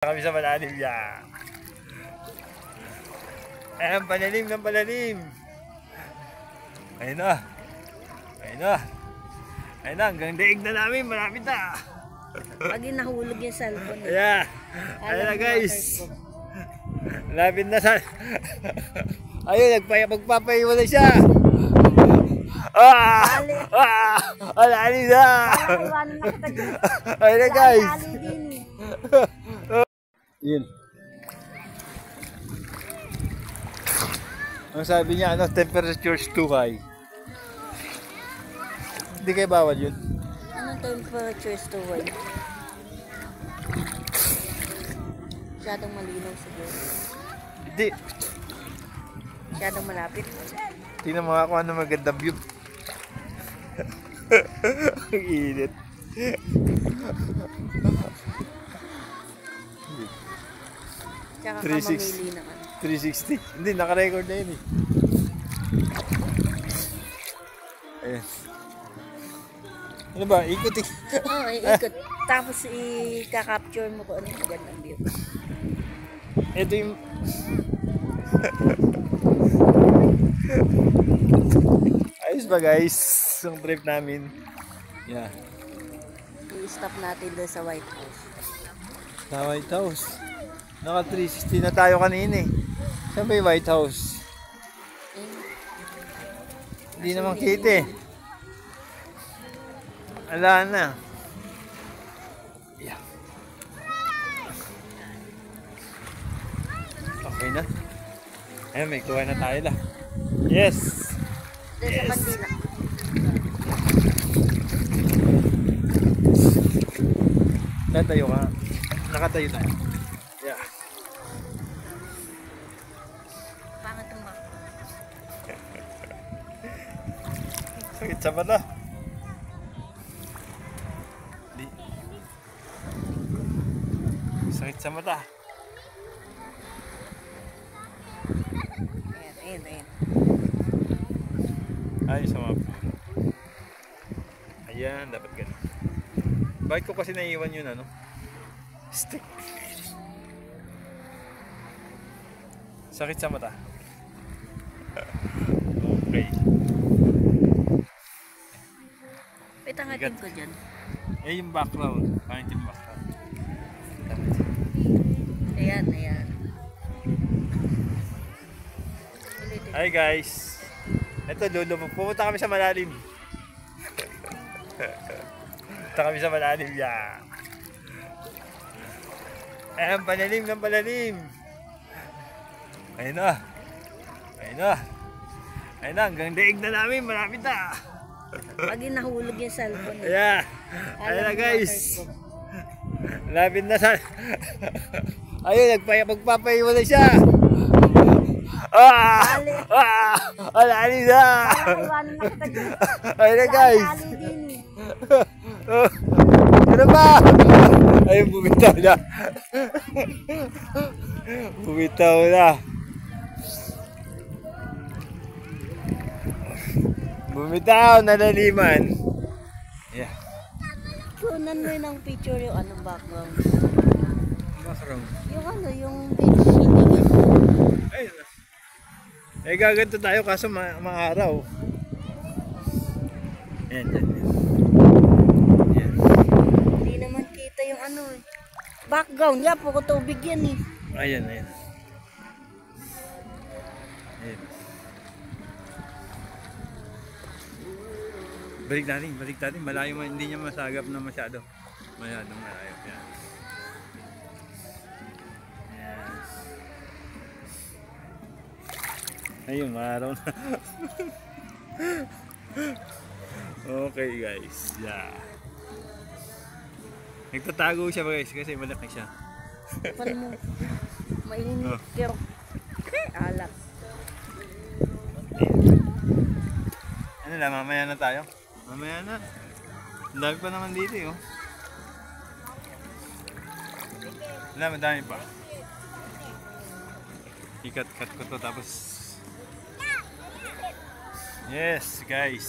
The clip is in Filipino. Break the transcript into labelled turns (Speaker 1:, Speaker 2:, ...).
Speaker 1: Kami sa malalim yan. Ayan, palalim ng palalim. Ayun na. Ayun na. Ayun na, hanggang daig na namin, malapit na.
Speaker 2: Pag nahulog yung cellphone.
Speaker 1: Yeah. Ayun na guys. Malapit na sa... Ayun, magpapahiwa na siya. Alali na. Ayun na guys. Yun. Ang sabi niya, temperature is too high. Hindi kayo bawal yun.
Speaker 2: Anong temperature is too high? Masyadong malinaw siguro.
Speaker 1: Hindi.
Speaker 2: Masyadong malapit.
Speaker 1: Tingnan mo ako ano magandang view. Ang init.
Speaker 2: Tsaka ka mamili na ka.
Speaker 1: 360. Hindi, naka-record na yun eh. Ayan. Ano ba? Ikot eh.
Speaker 2: Oo, ikot. Tapos i-capture mo kung ano yung magandang view.
Speaker 1: Ito yung... Ayos ba guys? Yung trip namin. Yeah.
Speaker 2: I-stop natin doon sa White House.
Speaker 1: Sa White House. Naka 360 na tayo kanina eh. Saan ba yung White House? Hindi naman kita eh. Ala na. Yeah. Okay na. Ayun, may kuha na tayo lah. Yes!
Speaker 2: Doon sa kantina.
Speaker 1: Natayo ka. Nakatayo tayo. Yeah.
Speaker 2: Pangat ang bako.
Speaker 1: Sakit sa mata. Di. Sakit sa mata.
Speaker 2: Ayan, ayan.
Speaker 1: Ay, sa mga puno. Ayan, dapat ganun. Bakit ko kasi naiiwan yun ano? Stick. Sakit sa mata. Okay.
Speaker 2: Pitangatin ko dyan.
Speaker 1: Eh, yung background. Pangit yung background.
Speaker 2: Ayan, ayan.
Speaker 1: Hi guys. Ito, Lolo. Pumunta kami sa malalim. Pumunta kami sa malalim. Yeah. Ayan, palalim ng palalim. Ayun na. Ayun na. Ayun na, hanggang daig na namin, malapit na.
Speaker 2: Pag nahulog yung cellphone.
Speaker 1: Yeah. Ayun na guys. Malapit na sa... Ayun, magpapahiwa na siya. Alali na. Ayun na guys. Ano ba? Ayun, bumitaw na. Bumitaw na. Bumitaw, nalaliman. Yeah.
Speaker 2: Kunan mo yun ang picture yung anong background.
Speaker 1: Background?
Speaker 2: Yung ano, yung beach.
Speaker 1: Ayun na. Eh, gaganto tayo kaso maaraw. Yan, yan, yan. Yan.
Speaker 2: Hindi naman kita yung ano eh. Background, ya, puro tubig yan eh.
Speaker 1: Ayan, ayan. Ayan. Balik natin. Malayo, hindi niya masagap na masyado. Masyadong malayo. Yan. Yan. Ayun, maaraw na. Okay guys. Yeah. Nagtatago siya guys kasi malaki siya.
Speaker 2: Pan mo. Mainit. Pero, alat.
Speaker 1: Ano lang, mamaya na tayo? Mamaya na. Ang dami pa naman dito eh. Oh. Wala, madami pa. Ikat-cut ko to tapos... Yes guys.